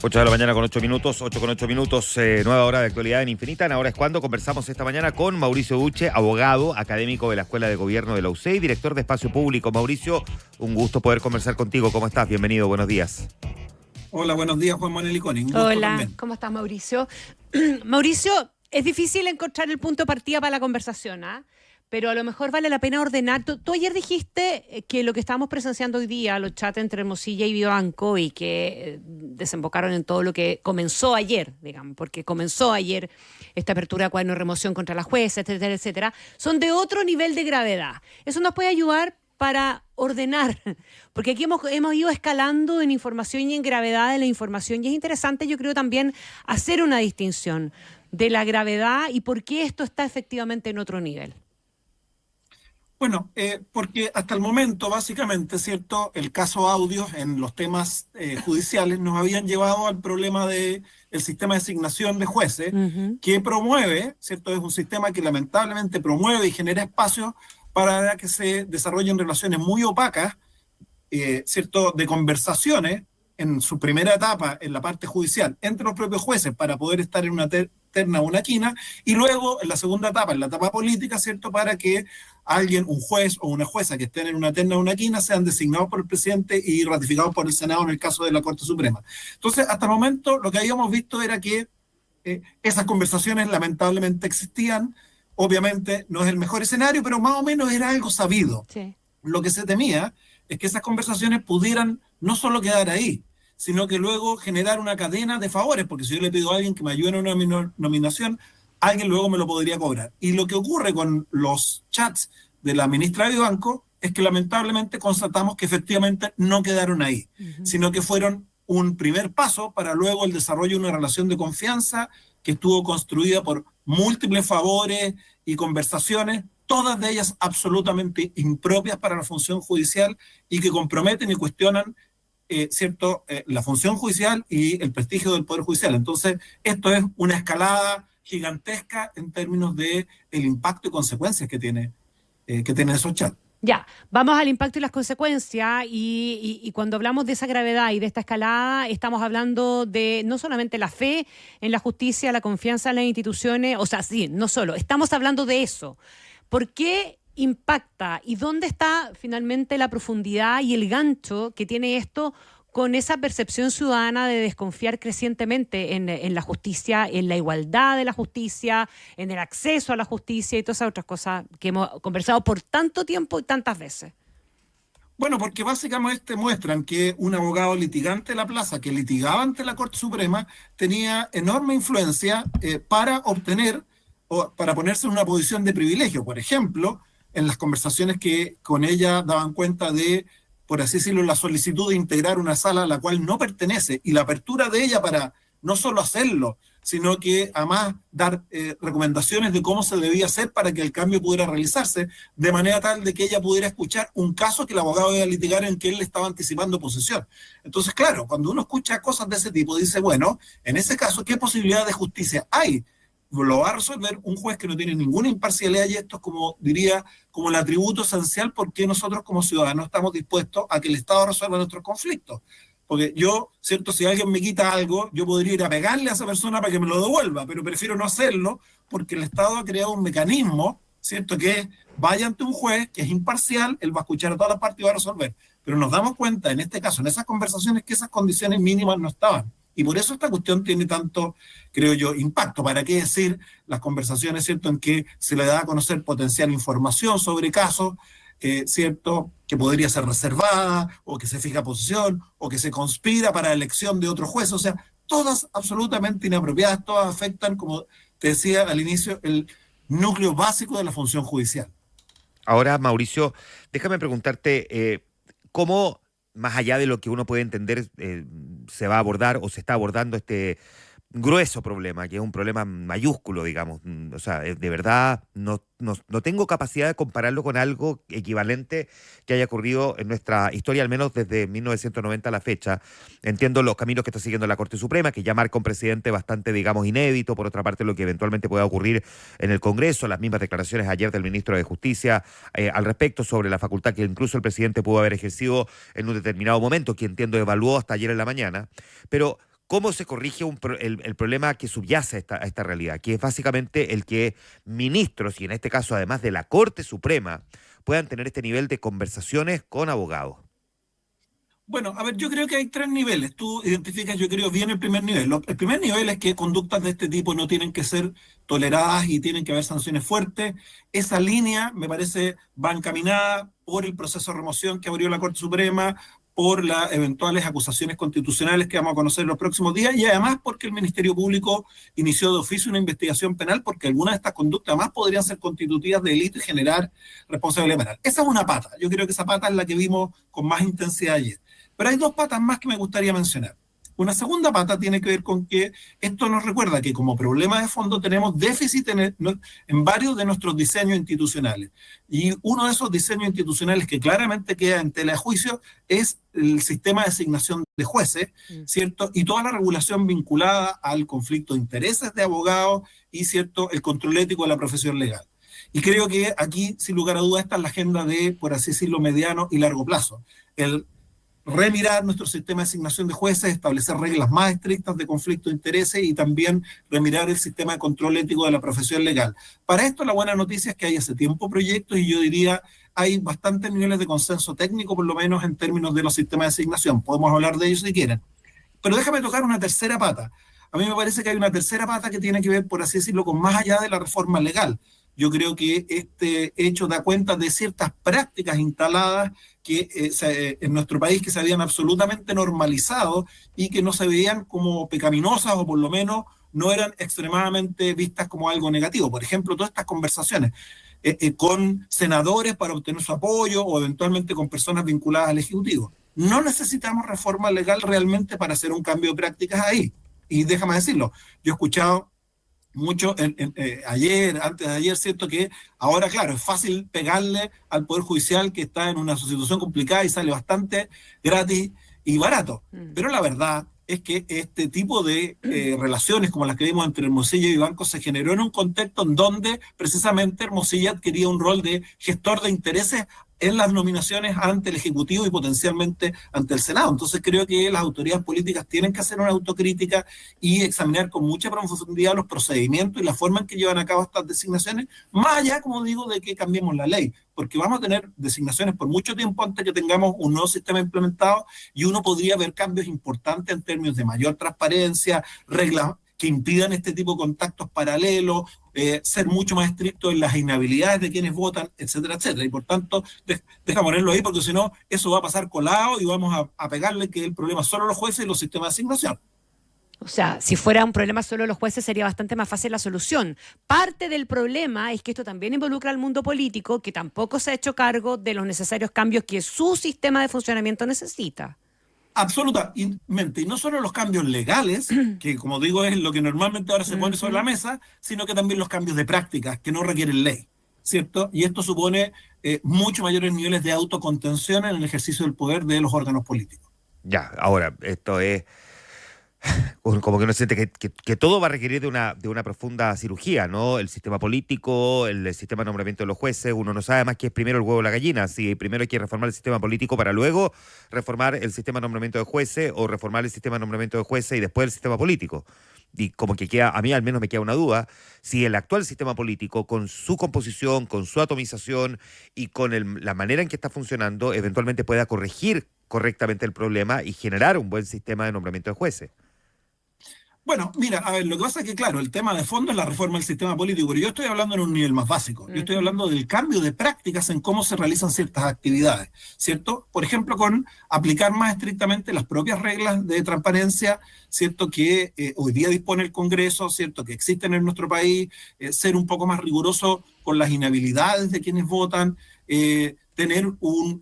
8 de la mañana con 8 minutos, 8 con 8 minutos, nueva hora de actualidad en Infinita. Ahora es cuando conversamos esta mañana con Mauricio Uche, abogado, académico de la Escuela de Gobierno de la UCE y director de Espacio Público. Mauricio, un gusto poder conversar contigo. ¿Cómo estás? Bienvenido, buenos días. Hola, buenos días, Juan Manuel Iconi. Un gusto Hola, también. ¿cómo estás, Mauricio? Mauricio, es difícil encontrar el punto de partida para la conversación, ¿ah? Pero a lo mejor vale la pena ordenar. Tú ayer dijiste que lo que estamos presenciando hoy día, los chats entre Hermosilla y Vivanco, y que desembocaron en todo lo que comenzó ayer, digamos, porque comenzó ayer esta apertura de cuaderno de remoción contra la jueza, etcétera, etcétera, son de otro nivel de gravedad. Eso nos puede ayudar para ordenar, porque aquí hemos ido escalando en información y en gravedad de la información, y es interesante, yo creo, también hacer una distinción de la gravedad y por qué esto está efectivamente en otro nivel. Bueno, porque hasta el momento, básicamente, ¿cierto? El caso Audios en los temas judiciales nos habían llevado al problema del sistema de asignación de jueces, que promueve, ¿cierto? Es un sistema que lamentablemente promueve y genera espacios para que se desarrollen relaciones muy opacas, ¿cierto? De conversaciones en su primera etapa, en la parte judicial, entre los propios jueces para poder estar en una terna o una quina, y luego en la segunda etapa, en la etapa política, ¿cierto? Para que alguien, un juez o una jueza que estén en una terna o una quina, sean designados por el presidente y ratificados por el Senado en el caso de la Corte Suprema. Entonces, hasta el momento, lo que habíamos visto era que esas conversaciones lamentablemente existían. Obviamente no es el mejor escenario, pero más o menos era algo sabido. Sí. Lo que se temía es que esas conversaciones pudieran no solo quedar ahí, sino que luego generar una cadena de favores, porque si yo le pido a alguien que me ayude en una nominación, alguien luego me lo podría cobrar. Y lo que ocurre con los chats de la ministra Vivanco es que lamentablemente constatamos que efectivamente no quedaron ahí, sino que fueron un primer paso para luego el desarrollo de una relación de confianza que estuvo construida por múltiples favores y conversaciones, todas de ellas absolutamente impropias para la función judicial y que comprometen y cuestionan ¿cierto? La función judicial y el prestigio del Poder Judicial. Entonces, esto es una escalada gigantesca en términos de el impacto y consecuencias que tienen esos chats. Ya, vamos al impacto y las consecuencias y cuando hablamos de esa gravedad y de esta escalada, estamos hablando de no solamente la fe en la justicia, la confianza en las instituciones, o sea, sí, no solo, estamos hablando de eso. ¿Por qué impacta y dónde está finalmente la profundidad y el gancho que tiene esto con esa percepción ciudadana de desconfiar crecientemente en la justicia, en la igualdad de la justicia, en el acceso a la justicia y todas esas otras cosas que hemos conversado por tanto tiempo y tantas veces? Bueno, porque básicamente muestran que un abogado litigante de la plaza que litigaba ante la Corte Suprema tenía enorme influencia para obtener o para ponerse en una posición de privilegio. Por ejemplo, en las conversaciones que con ella daban cuenta de, por así decirlo, la solicitud de integrar una sala a la cual no pertenece y la apertura de ella para no solo hacerlo, sino que además dar recomendaciones de cómo se debía hacer para que el cambio pudiera realizarse, de manera tal de que ella pudiera escuchar un caso que el abogado iba a litigar en que él le estaba anticipando posesión. Entonces, claro, cuando uno escucha cosas de ese tipo, dice, bueno, en ese caso, ¿qué posibilidad de justicia hay? Lo va a resolver un juez que no tiene ninguna imparcialidad y esto es, como diría, como el atributo esencial porque nosotros como ciudadanos estamos dispuestos a que el Estado resuelva nuestros conflictos. Porque yo, ¿cierto? Si alguien me quita algo, yo podría ir a pegarle a esa persona para que me lo devuelva, pero prefiero no hacerlo porque el Estado ha creado un mecanismo, ¿cierto? Que es, vaya ante un juez que es imparcial, él va a escuchar a todas las partes y va a resolver. Pero nos damos cuenta, en este caso, en esas conversaciones, que esas condiciones mínimas no estaban. Y por eso esta cuestión tiene tanto, creo yo, impacto. ¿Para qué decir las conversaciones, cierto, en que se le da a conocer potencial información sobre casos, cierto, que podría ser reservada, o que se fija posición, o que se conspira para la elección de otro juez? O sea, todas absolutamente inapropiadas, todas afectan, como te decía al inicio, el núcleo básico de la función judicial. Ahora, Mauricio, déjame preguntarte, ¿cómo, más allá de lo que uno puede entender, se va a abordar o se está abordando este grueso problema, que es un problema mayúsculo, digamos? O sea, de verdad no tengo capacidad de compararlo con algo equivalente que haya ocurrido en nuestra historia, al menos desde 1990 a la fecha. Entiendo los caminos que está siguiendo la Corte Suprema, que ya marca un precedente bastante, digamos, inédito. Por otra parte, lo que eventualmente pueda ocurrir en el Congreso, las mismas declaraciones ayer del ministro de Justicia al respecto sobre la facultad que incluso el presidente pudo haber ejercido en un determinado momento, que entiendo evaluó hasta ayer en la mañana. Pero ¿cómo se corrige el problema que subyace a esta realidad? Que es básicamente el que ministros, y en este caso además de la Corte Suprema, puedan tener este nivel de conversaciones con abogados. Bueno, a ver, yo creo que hay tres niveles. Tú identificas, yo creo, bien el primer nivel. El primer nivel es que conductas de este tipo no tienen que ser toleradas y tienen que haber sanciones fuertes. Esa línea, me parece, va encaminada por el proceso de remoción que abrió la Corte Suprema, por las eventuales acusaciones constitucionales que vamos a conocer en los próximos días, y además porque el Ministerio Público inició de oficio una investigación penal, porque algunas de estas conductas más podrían ser constitutivas de delito y generar responsabilidad penal. Esa es una pata. Yo creo que esa pata es la que vimos con más intensidad ayer. Pero hay dos patas más que me gustaría mencionar. Una segunda pata tiene que ver con que esto nos recuerda que como problema de fondo tenemos déficit en varios de nuestros diseños institucionales. Y uno de esos diseños institucionales que claramente queda en tela de juicio es el sistema de asignación de jueces, ¿cierto? Y toda la regulación vinculada al conflicto de intereses de abogados y, ¿cierto?, el control ético de la profesión legal. Y creo que aquí, sin lugar a dudas, esta es la agenda de, por así decirlo, mediano y largo plazo. El remirar nuestro sistema de asignación de jueces, establecer reglas más estrictas de conflicto de intereses y también remirar el sistema de control ético de la profesión legal. Para esto la buena noticia es que hay hace tiempo proyectos y yo diría hay bastantes niveles de consenso técnico, por lo menos en términos de los sistemas de asignación. Podemos hablar de ellos si quieren. Pero déjame tocar una tercera pata. A mí me parece que hay una tercera pata que tiene que ver, por así decirlo, con más allá de la reforma legal. Yo creo que este hecho da cuenta de ciertas prácticas instaladas que en nuestro país que se habían absolutamente normalizado y que no se veían como pecaminosas o por lo menos no eran extremadamente vistas como algo negativo. Por ejemplo, todas estas conversaciones con senadores para obtener su apoyo o eventualmente con personas vinculadas al Ejecutivo. No necesitamos reforma legal realmente para hacer un cambio de prácticas ahí. Y déjame decirlo, yo he escuchado mucho ayer, antes de ayer, ¿cierto? Que ahora, claro, es fácil pegarle al Poder Judicial que está en una situación complicada y sale bastante gratis y barato. Pero la verdad es que este tipo de relaciones como las que vimos entre Hermosilla y Vivanco se generó en un contexto en donde precisamente Hermosilla adquiría un rol de gestor de intereses en las nominaciones ante el Ejecutivo y potencialmente ante el Senado. Entonces creo que las autoridades políticas tienen que hacer una autocrítica y examinar con mucha profundidad los procedimientos y la forma en que llevan a cabo estas designaciones, más allá, como digo, de que cambiemos la ley, porque vamos a tener designaciones por mucho tiempo antes que tengamos un nuevo sistema implementado y uno podría ver cambios importantes en términos de mayor transparencia, reglas que impidan este tipo de contactos paralelos, ser mucho más estricto en las inhabilidades de quienes votan, etcétera, etcétera. Y por tanto, deja ponerlo ahí porque si no, eso va a pasar colado y vamos a pegarle que el problema solo los jueces y los sistemas de asignación. O sea, si fuera un problema solo de los jueces sería bastante más fácil la solución. Parte del problema es que esto también involucra al mundo político, que tampoco se ha hecho cargo de los necesarios cambios que su sistema de funcionamiento necesita. Absolutamente, y no solo los cambios legales, que como digo es lo que normalmente ahora se pone sobre la mesa, sino que también los cambios de prácticas que no requieren ley, ¿cierto? Y esto supone mucho mayores niveles de autocontención en el ejercicio del poder de los órganos políticos. Ya, ahora, esto es como que uno siente que todo va a requerir de una profunda cirugía, ¿no? El sistema político, el sistema de nombramiento de los jueces, uno no sabe más qué es primero el huevo o la gallina, si primero hay que reformar el sistema político para luego reformar el sistema de nombramiento de jueces o reformar el sistema de nombramiento de jueces y después el sistema político. Y como que a mí al menos me queda una duda, si el actual sistema político, con su composición, con su atomización y con la manera en que está funcionando, eventualmente pueda corregir correctamente el problema y generar un buen sistema de nombramiento de jueces. Bueno, mira, a ver, lo que pasa es que, claro, el tema de fondo es la reforma del sistema político, pero yo estoy hablando en un nivel más básico. Yo estoy hablando del cambio de prácticas en cómo se realizan ciertas actividades, ¿cierto? Por ejemplo, con aplicar más estrictamente las propias reglas de transparencia, ¿cierto? Que hoy día dispone el Congreso, ¿cierto? Que existen en nuestro país, ser un poco más riguroso con las inhabilidades de quienes votan,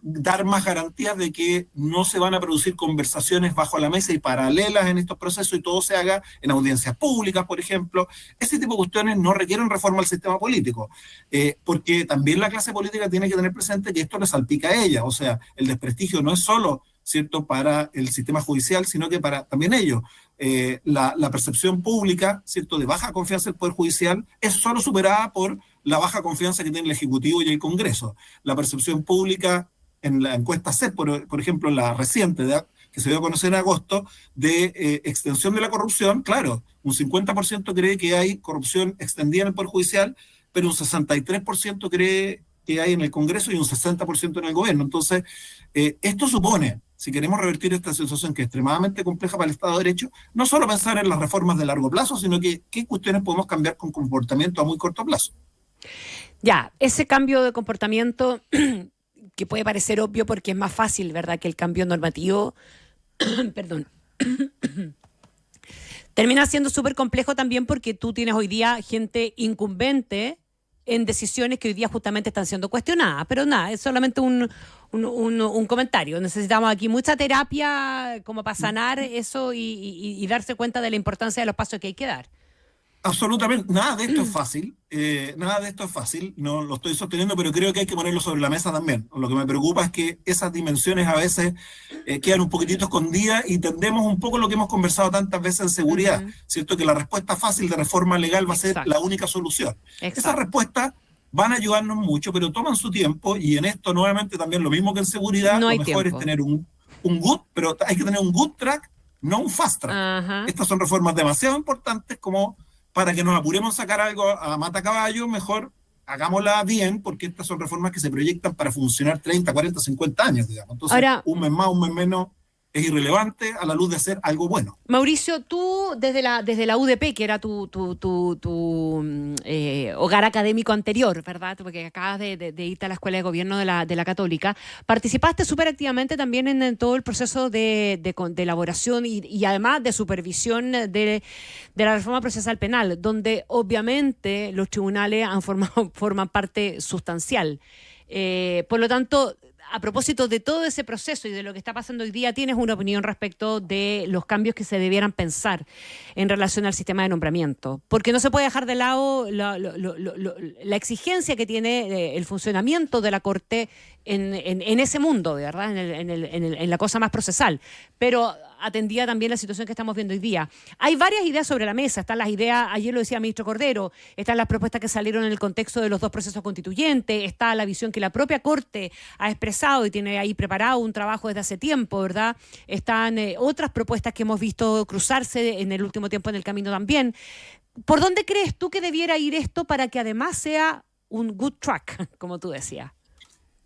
dar más garantías de que no se van a producir conversaciones bajo la mesa y paralelas en estos procesos y todo se haga en audiencias públicas, por ejemplo. Ese tipo de cuestiones no requieren reforma al sistema político, porque también la clase política tiene que tener presente que esto le salpica a ella, o sea, el desprestigio no es solo, ¿cierto?, para el sistema judicial, sino que para también ellos. La percepción pública, ¿cierto?, de baja confianza del Poder Judicial es solo superada por la baja confianza que tiene el Ejecutivo y el Congreso. La percepción pública en la encuesta CEP, por ejemplo, la reciente que se dio a conocer en agosto, de extensión de la corrupción. Claro, un 50% cree que hay corrupción extendida en el Poder Judicial, pero un 63% cree que hay en el Congreso y un 60% en el gobierno. Entonces, esto supone, si queremos revertir esta situación que es extremadamente compleja para el Estado de Derecho, no solo pensar en las reformas de largo plazo, sino que qué cuestiones podemos cambiar con comportamiento a muy corto plazo. Ya, ese cambio de comportamiento que puede parecer obvio porque es más fácil, ¿verdad?, que el cambio normativo, perdón, termina siendo súper complejo también porque tú tienes hoy día gente incumbente en decisiones que hoy día justamente están siendo cuestionadas. Pero nada, es solamente un comentario. Necesitamos aquí mucha terapia como para sanar eso y darse cuenta de la importancia de los pasos que hay que dar. Absolutamente, nada de esto es fácil, no lo estoy sosteniendo, pero creo que hay que ponerlo sobre la mesa también. Lo que me preocupa es que esas dimensiones a veces quedan un poquitito escondidas y tendemos un poco lo que hemos conversado tantas veces en seguridad, ¿cierto? Que la respuesta fácil de reforma legal va a ser la única solución. Esas respuestas van a ayudarnos mucho, pero toman su tiempo, y en esto nuevamente también lo mismo que en seguridad, No hay lo mejor tiempo. es tener un good, pero hay que tener un good track, no un fast track. Ajá. Estas son reformas demasiado importantes como para que nos apuremos a sacar algo a mata caballo. Mejor hagámosla bien, porque estas son reformas que se proyectan para funcionar 30, 40, 50 años, digamos. Entonces, ahora, un mes más, un mes menos es irrelevante a la luz de hacer algo bueno. Mauricio, tú desde la UDP, que era tu hogar académico anterior, ¿verdad? Porque acabas de irte a la Escuela de Gobierno de la Católica, participaste súper activamente también en todo el proceso de elaboración y además de supervisión de la reforma procesal penal, donde obviamente los tribunales forman parte sustancial. Por lo tanto, a propósito de todo ese proceso y de lo que está pasando hoy día, ¿tienes una opinión respecto de los cambios que se debieran pensar en relación al sistema de nombramiento? Porque no se puede dejar de lado la exigencia que tiene el funcionamiento de la Corte en ese mundo, ¿verdad? En la cosa más procesal, pero atendía también la situación que estamos viendo hoy día. Hay varias ideas sobre la mesa. Están las ideas, ayer lo decía el ministro Cordero, están las propuestas que salieron en el contexto de los dos procesos constituyentes, está la visión que la propia Corte ha expresado y tiene ahí preparado un trabajo desde hace tiempo, ¿verdad? Están otras propuestas que hemos visto cruzarse en el último tiempo en el camino también. ¿Por dónde crees tú que debiera ir esto para que además sea un good track, como tú decías?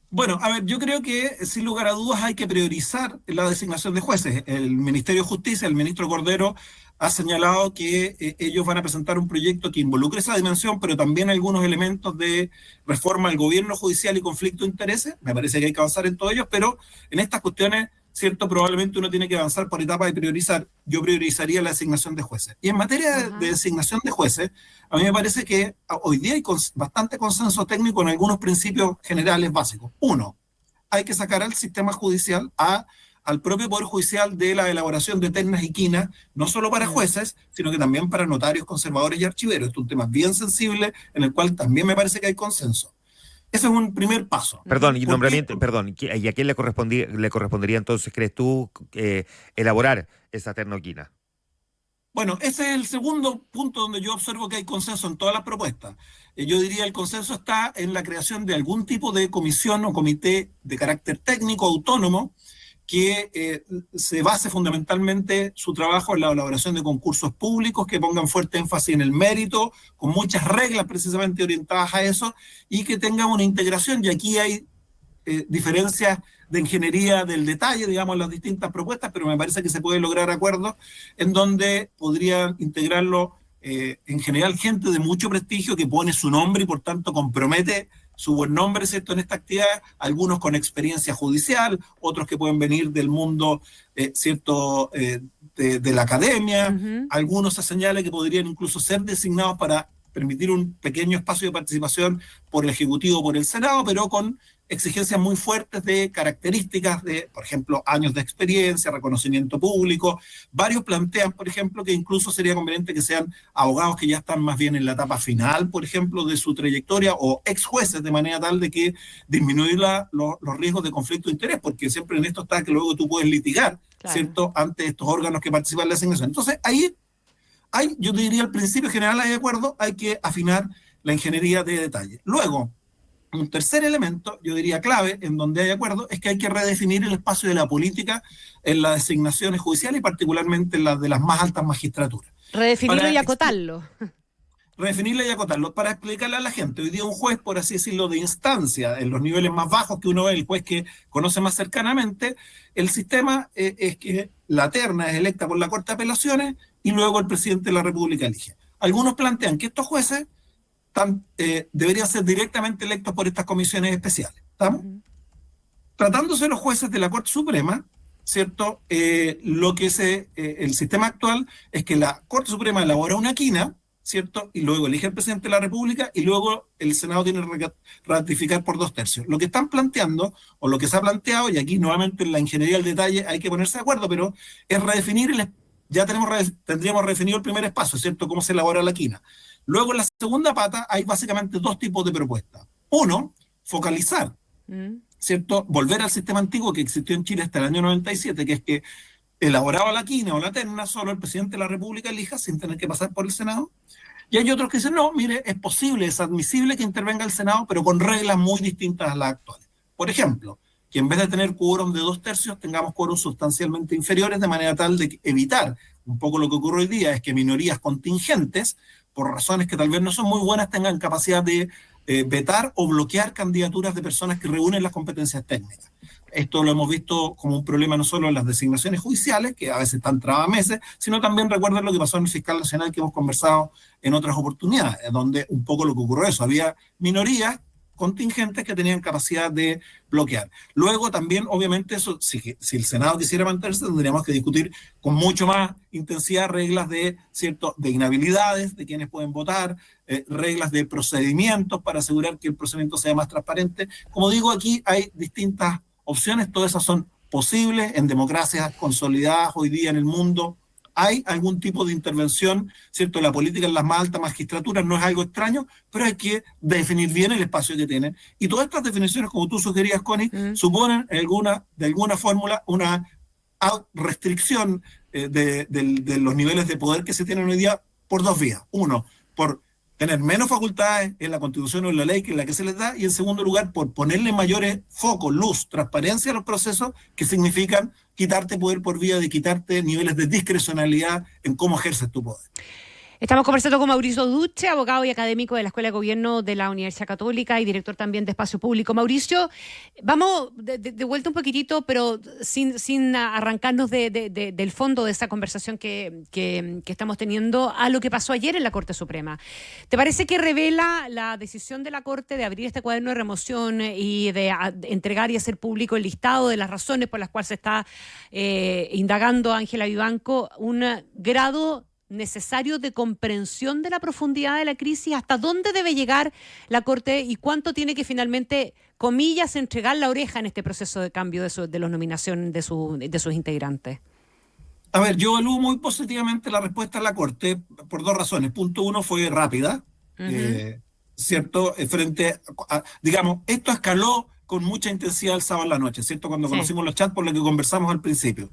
Bueno, a ver, yo creo que sin lugar a dudas hay que priorizar la designación de jueces. El Ministerio de Justicia, el ministro Cordero, ha señalado que ellos van a presentar un proyecto que involucre esa dimensión, pero también algunos elementos de reforma al gobierno judicial y conflicto de intereses. Me parece que hay que avanzar en todos ellos, pero en estas cuestiones, cierto, probablemente uno tiene que avanzar por etapas de priorizar. Yo priorizaría la designación de jueces. Y en materia de designación de jueces, a mí me parece que hoy día hay bastante consenso técnico en algunos principios generales básicos. Uno, hay que sacar al sistema judicial, al propio Poder Judicial, de la elaboración de ternas y quinas, no solo para jueces, sino que también para notarios, conservadores y archiveros. Esto es un tema bien sensible en el cual también me parece que hay consenso. Ese es un primer paso. Perdón, y nombramiento, perdón, ¿y a quién le correspondería entonces, crees tú, elaborar esa ternoquina? Bueno, ese es el segundo punto donde yo observo que hay consenso en todas las propuestas. Yo diría el consenso está en la creación de algún tipo de comisión o comité de carácter técnico autónomo que se base fundamentalmente su trabajo en la elaboración de concursos públicos que pongan fuerte énfasis en el mérito, con muchas reglas precisamente orientadas a eso, y que tenga una integración. Y aquí hay diferencias de ingeniería del detalle, digamos, las distintas propuestas, pero me parece que se puede lograr acuerdos en donde podrían integrarlo en general gente de mucho prestigio que pone su nombre y por tanto compromete su buen nombre, ¿cierto?, en esta actividad, algunos con experiencia judicial, otros que pueden venir del mundo, ¿cierto?, de la academia. Algunos se señala que podrían incluso ser designados para permitir un pequeño espacio de participación por el Ejecutivo o por el Senado, pero con exigencias muy fuertes de características de, por ejemplo, años de experiencia, reconocimiento público. Varios plantean, por ejemplo, que incluso sería conveniente que sean abogados que ya están más bien en la etapa final, por ejemplo, de su trayectoria, o ex jueces, de manera tal de que disminuir los riesgos de conflicto de interés, porque siempre en esto está que luego tú puedes litigar, claro, ¿cierto?, ante estos órganos que participan en la asignación. Entonces, ahí yo te diría, al principio general hay de acuerdo, hay que afinar la ingeniería de detalle. Luego, Un tercer elemento, yo diría clave, en donde hay acuerdo, es que hay que redefinir el espacio de la política en las designaciones judiciales y particularmente en las de las más altas magistraturas. Redefinirlo y acotarlo. Redefinirla y acotarlo. Para explicarle a la gente, hoy día un juez, por así decirlo, de instancia, en los niveles más bajos que uno ve, el juez que conoce más cercanamente, el sistema es que la terna es electa por la Corte de Apelaciones y luego el presidente de la República elige. Algunos plantean que estos jueces deberían ser directamente electos por estas comisiones especiales. ¿Estamos? Tratándose de los jueces de la Corte Suprema, ¿cierto? El sistema actual es que la Corte Suprema elabora una quina, ¿cierto? Y luego elige el presidente de la República y luego el Senado tiene que ratificar por 2/3. Lo que están planteando, o lo que se ha planteado, y aquí nuevamente en la ingeniería del detalle hay que ponerse de acuerdo, pero es redefinir, tendríamos redefinido el primer espacio, ¿cierto? Cómo se elabora la quina. Luego en la segunda pata hay básicamente dos tipos de propuestas. Uno, focalizar, ¿cierto? Volver al sistema antiguo que existió en Chile hasta el año 97, que es que elaboraba la quina o la terna, solo el presidente de la República elija sin tener que pasar por el Senado. Y hay otros que dicen, no, mire, es posible, es admisible que intervenga el Senado, pero con reglas muy distintas a las actuales. Por ejemplo, que en vez de tener quórum de 2/3, tengamos quórum sustancialmente inferiores, de manera tal de evitar un poco lo que ocurre hoy día, es que minorías contingentes, por razones que tal vez no son muy buenas, tengan capacidad de vetar o bloquear candidaturas de personas que reúnen las competencias técnicas. Esto lo hemos visto como un problema no solo en las designaciones judiciales, que a veces están trabameses, sino también recuerden lo que pasó en el fiscal nacional, que hemos conversado en otras oportunidades, donde un poco lo que ocurrió eso, había minorías contingentes que tenían capacidad de bloquear. Luego también, obviamente, eso, si el Senado quisiera mantenerse, tendríamos que discutir con mucho más intensidad reglas de inhabilidades de quienes pueden votar, reglas de procedimientos para asegurar que el procedimiento sea más transparente. Como digo, aquí hay distintas opciones, todas esas son posibles en democracias consolidadas hoy día en el mundo. Hay algún tipo de intervención, ¿cierto? La política en las más altas magistraturas no es algo extraño, pero hay que definir bien el espacio que tienen. Y todas estas definiciones, como tú sugerías, Connie, suponen de alguna fórmula una restricción de los niveles de poder que se tienen hoy día por dos vías. Uno, por tener menos facultades en la Constitución o en la ley que en la que se les da, y en segundo lugar, por ponerle mayores focos, luz, transparencia a los procesos que significan quitarte poder por vía de quitarte niveles de discrecionalidad en cómo ejerces tu poder. Estamos conversando con Mauricio Duche, abogado y académico de la Escuela de Gobierno de la Universidad Católica y director también de Espacio Público. Mauricio, vamos de vuelta un poquitito, pero sin arrancarnos del fondo de esa conversación que estamos teniendo, a lo que pasó ayer en la Corte Suprema. ¿Te parece que revela la decisión de la Corte de abrir este cuaderno de remoción y de entregar y hacer público el listado de las razones por las cuales se está indagando a Ángela Vivanco un grado necesario de comprensión de la profundidad de la crisis? ¿Hasta dónde debe llegar la Corte y cuánto tiene que finalmente, comillas, entregar la oreja en este proceso de cambio de la nominación de sus integrantes? A ver, yo evalúo muy positivamente la respuesta de la Corte por dos razones. Punto uno, fue rápida, ¿cierto? Frente a, digamos, esto escaló con mucha intensidad el sábado en la noche, ¿cierto? Cuando conocimos los chats por lo que conversamos al principio.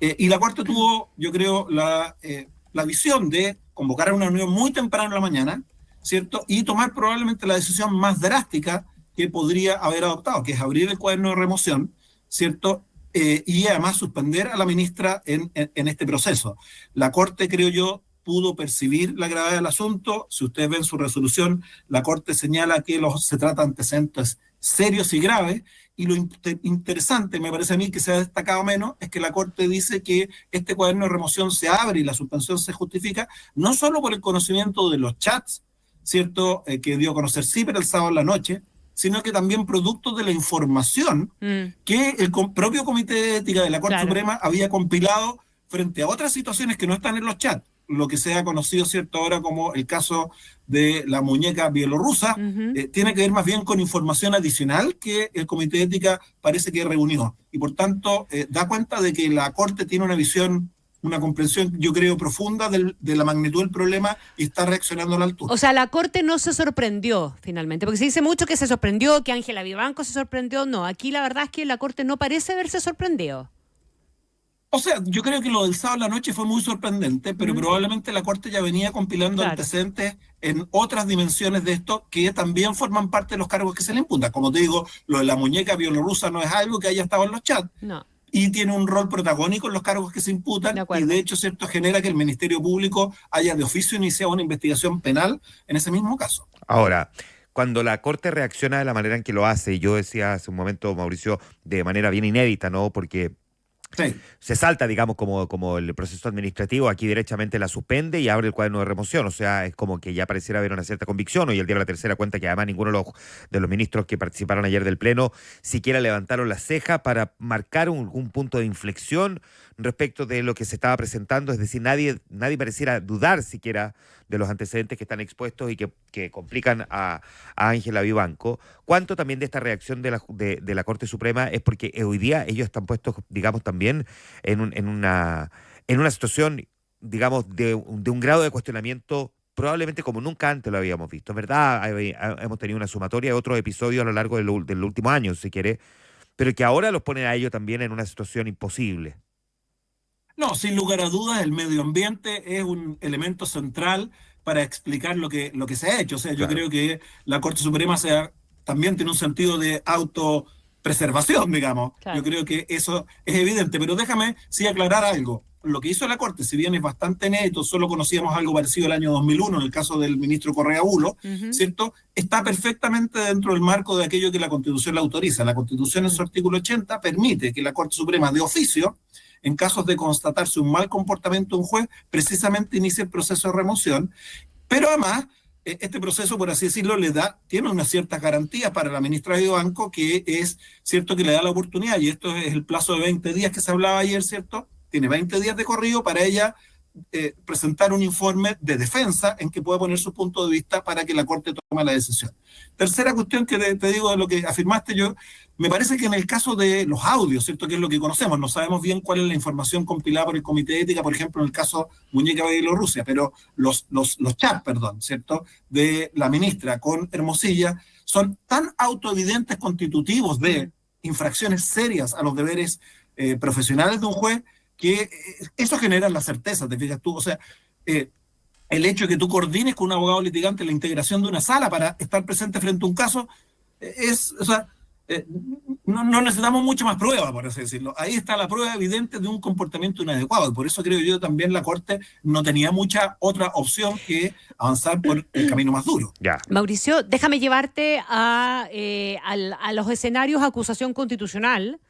Y la Corte tuvo, yo creo, la visión de convocar a una reunión muy temprano en la mañana, ¿cierto? Y tomar probablemente la decisión más drástica que podría haber adoptado, que es abrir el cuaderno de remoción, ¿cierto? Y además suspender a la ministra en este proceso. La Corte, creo yo, pudo percibir la gravedad del asunto. Si ustedes ven su resolución, la Corte señala que se trata de antecedentes serios y graves, y lo interesante, me parece a mí, que se ha destacado menos, es que la Corte dice que este cuaderno de remoción se abre y la suspensión se justifica no solo por el conocimiento de los chats, ¿cierto?, que dio a conocer CIPER el sábado en la noche, sino que también producto de la información que el propio Comité de Ética de la Corte Suprema había compilado frente a otras situaciones que no están en los chats, lo que se ha conocido, ¿cierto?, ahora como el caso de la muñeca bielorrusa, tiene que ver más bien con información adicional que el Comité de Ética parece que reunió. Y por tanto, da cuenta de que la Corte tiene una visión, una comprensión, yo creo, profunda de la magnitud del problema y está reaccionando a la altura. O sea, la Corte no se sorprendió finalmente, porque se dice mucho que se sorprendió, que Ángela Vivanco se sorprendió. No, aquí la verdad es que la Corte no parece haberse sorprendido. O sea, yo creo que lo del sábado en la noche fue muy sorprendente, pero probablemente la Corte ya venía compilando antecedentes en otras dimensiones de esto que también forman parte de los cargos que se le imputan. Como te digo, lo de la muñeca bielorrusa no es algo que haya estado en los chats. No. Y tiene un rol protagónico en los cargos que se imputan, y de hecho, ¿cierto?, genera que el Ministerio Público haya de oficio iniciado una investigación penal en ese mismo caso. Ahora, cuando la Corte reacciona de la manera en que lo hace, y yo decía hace un momento, Mauricio, de manera bien inédita, ¿no? Porque sí, se salta, digamos, como el proceso administrativo, aquí derechamente la suspende y abre el cuaderno de remoción. O sea, es como que ya pareciera haber una cierta convicción. Hoy el día de la tercera cuenta que además ninguno de los ministros que participaron ayer del Pleno siquiera levantaron la ceja para marcar un punto de inflexión respecto de lo que se estaba presentando. Es decir, nadie pareciera dudar siquiera de los antecedentes que están expuestos y que complican a Ángela Vivanco. ¿Cuánto también de esta reacción de la Corte Suprema es porque hoy día ellos están puestos, digamos, también en una situación, digamos, de un grado de cuestionamiento probablemente como nunca antes lo habíamos visto? Es verdad, hemos tenido una sumatoria de otros episodios a lo largo del último año, si quiere, pero que ahora los ponen a ellos también en una situación imposible. no, sin lugar a dudas, el medio ambiente es un elemento central para explicar lo que se ha hecho. O sea, yo creo que la Corte Suprema también tiene un sentido de autopreservación, digamos. Claro. Yo creo que eso es evidente, pero déjame sí aclarar algo. Lo que hizo la Corte, si bien es bastante neto, solo conocíamos algo parecido el año 2001, en el caso del ministro Correa Bulo, ¿cierto? Está perfectamente dentro del marco de aquello que la Constitución le autoriza. La Constitución, en su artículo 80, permite que la Corte Suprema, de oficio, en casos de constatarse un mal comportamiento de un juez, precisamente inicie el proceso de remoción. Pero además, este proceso, por así decirlo, tiene unas ciertas garantías para la ministra Vivanco, que es cierto que le da la oportunidad, y esto es el plazo de 20 días que se hablaba ayer, ¿cierto? Tiene 20 días de corrido para ella presentar un informe de defensa en que pueda poner su punto de vista para que la Corte tome la decisión. Tercera cuestión que te digo de lo que afirmaste, me parece que en el caso de los audios, ¿cierto?, que es lo que conocemos, no sabemos bien cuál es la información compilada por el Comité de Ética, por ejemplo, en el caso Muñeca Bielorrusia, pero los chats, ¿cierto?, de la ministra con Hermosilla son tan autoevidentes constitutivos de infracciones serias a los deberes profesionales de un juez, que eso genera la certeza, ¿te fijas tú? O sea, el hecho de que tú coordines con un abogado litigante la integración de una sala para estar presente frente a un caso, no necesitamos mucho más prueba, por así decirlo. Ahí está la prueba evidente de un comportamiento inadecuado, y por eso creo yo también la Corte no tenía mucha otra opción que avanzar por el camino más duro. Ya. Mauricio, déjame llevarte a los escenarios de acusación constitucional.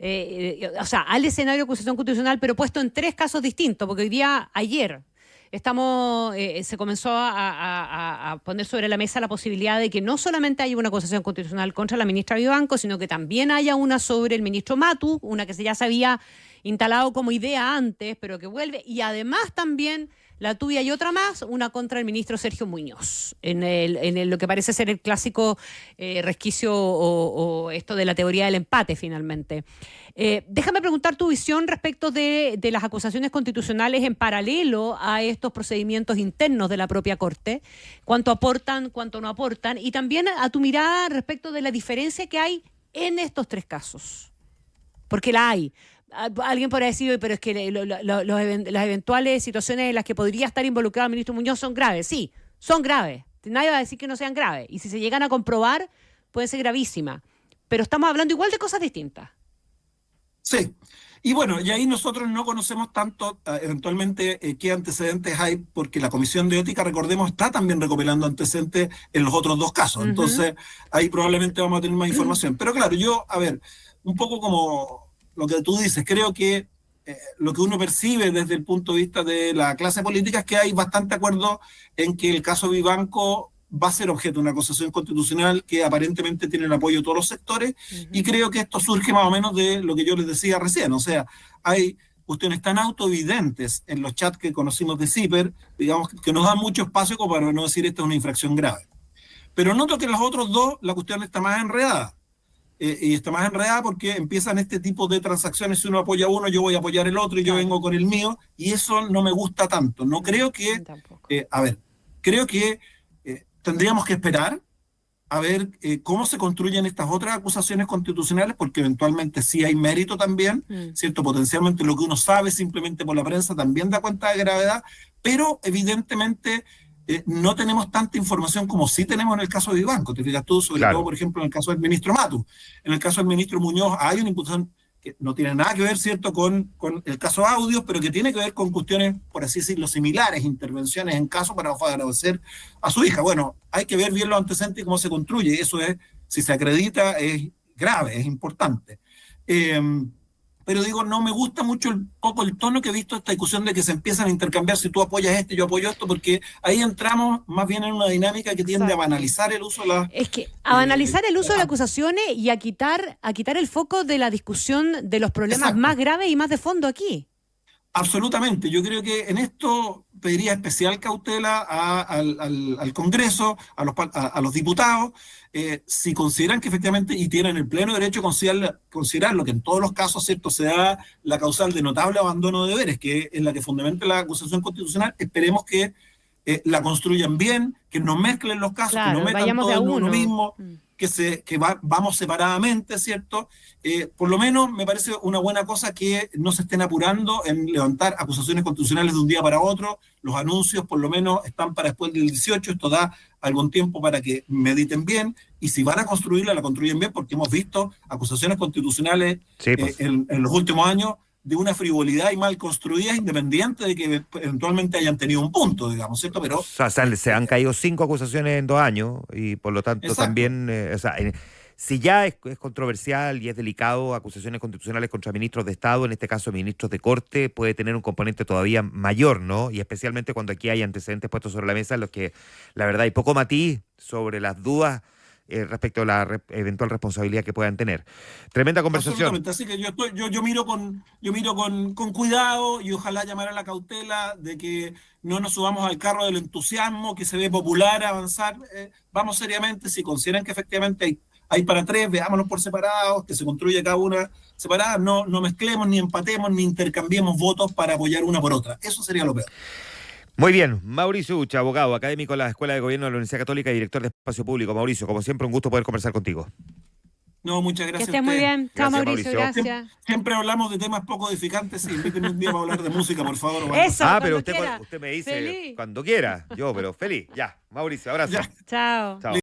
O sea, al escenario de acusación constitucional, pero puesto en 3 casos distintos, porque ayer, se comenzó a poner sobre la mesa la posibilidad de que no solamente haya una acusación constitucional contra la ministra Vivanco, sino que también haya una sobre el ministro Matu, una que ya se había instalado como idea antes, pero que vuelve, y además también la tuya y otra más, una contra el ministro Sergio Muñoz, en lo que parece ser el clásico resquicio o esto de la teoría del empate, finalmente. Déjame preguntar tu visión respecto de las acusaciones constitucionales en paralelo a estos procedimientos internos de la propia Corte, cuánto aportan, cuánto no aportan, y también a tu mirada respecto de la diferencia que hay en estos 3 casos, porque la hay. Alguien podrá decir, pero es que las eventuales situaciones en las que podría estar involucrado el ministro Muñoz son graves. Sí, son graves. Nadie va a decir que no sean graves. Y si se llegan a comprobar, pueden ser gravísimas. Pero estamos hablando igual de cosas distintas. Sí. Y bueno, y ahí nosotros no conocemos tanto eventualmente qué antecedentes hay, porque la Comisión de Ética, recordemos, está también recopilando antecedentes en los otros 2 casos. Entonces, ahí probablemente vamos a tener más información. Pero claro, un poco como lo que tú dices, creo que lo que uno percibe desde el punto de vista de la clase política es que hay bastante acuerdo en que el caso Vivanco va a ser objeto de una acusación constitucional que aparentemente tiene el apoyo de todos los sectores, y creo que esto surge más o menos de lo que yo les decía recién. O sea, hay cuestiones tan autoevidentes en los chats que conocimos de CIPER, digamos, que nos dan mucho espacio como para no decir esta es una infracción grave. Pero noto que en los otros 2 la cuestión está más enredada. Y está más enredada porque empiezan este tipo de transacciones. Si uno apoya a uno, yo voy a apoyar el otro y yo vengo con el mío, y eso no me gusta tanto. No creo que, creo que tendríamos que esperar a ver cómo se construyen estas otras acusaciones constitucionales, porque eventualmente sí hay mérito también, ¿cierto? Potencialmente lo que uno sabe simplemente por la prensa también da cuenta de gravedad, pero evidentemente no tenemos tanta información como sí tenemos en el caso de Vivanco. Te fijas tú, sobre todo, por ejemplo, en el caso del ministro Matus. En el caso del ministro Muñoz hay una imputación que no tiene nada que ver, ¿cierto?, con el caso Audios, pero que tiene que ver con cuestiones, por así decirlo, similares, intervenciones en caso para favorecer a su hija. Bueno, hay que ver bien los antecedentes y cómo se construye. Eso es, si se acredita, es grave, es importante. Pero digo, no me gusta mucho poco el tono que he visto esta discusión de que se empiezan a intercambiar si tú apoyas yo apoyo esto, porque ahí entramos más bien en una dinámica que tiende a banalizar el uso de la... Es que a banalizar el uso de las acusaciones y a quitar el foco de la discusión de los problemas más graves y más de fondo aquí. Absolutamente. Yo creo que en esto pediría especial cautela al Congreso, a los diputados, si consideran que efectivamente, y tienen el pleno derecho a considerarlo, que en todos los casos, ¿cierto?, se da la causal de notable abandono de deberes, que es la que fundamenta la acusación constitucional. Esperemos que la construyan bien, que no mezclen los casos, que no metan todo en uno mismo, vamos separadamente, ¿cierto? Por lo menos me parece una buena cosa que no se estén apurando en levantar acusaciones constitucionales de un día para otro. Los anuncios por lo menos están para después del 18, esto da algún tiempo para que mediten bien, y si van a construirla, la construyen bien, porque hemos visto acusaciones constitucionales en los últimos años de una frivolidad y mal construidas, independiente de que eventualmente hayan tenido un punto, digamos, ¿cierto? Pero se han caído 5 acusaciones en 2 años y por lo tanto también, si ya es controversial y es delicado, acusaciones constitucionales contra ministros de Estado, en este caso ministros de Corte, puede tener un componente todavía mayor, ¿no? Y especialmente cuando aquí hay antecedentes puestos sobre la mesa en los que la verdad hay poco matiz sobre las dudas respecto a la eventual responsabilidad que puedan tener. Tremenda conversación. Absolutamente, así que yo miro con cuidado, y ojalá llamar a la cautela de que no nos subamos al carro del entusiasmo que se ve popular avanzar. Vamos seriamente, si consideran que efectivamente hay para tres, veámonos por separados, que se construya cada una separada, no mezclemos, ni empatemos, ni intercambiemos votos para apoyar una por otra. Eso sería lo peor. Muy bien, Mauricio Ucha, abogado, académico de la Escuela de Gobierno de la Universidad Católica y director de Espacio Público. Mauricio, como siempre, un gusto poder conversar contigo. No, muchas gracias. Que esté muy bien. Chao, Mauricio, gracias. Siempre hablamos de temas poco edificantes. Sí, invítenme un día para hablar de música, por favor. Eso, pero usted me dice feliz. cuando quiera. Pero feliz. Ya, Mauricio, abrazo. Chao.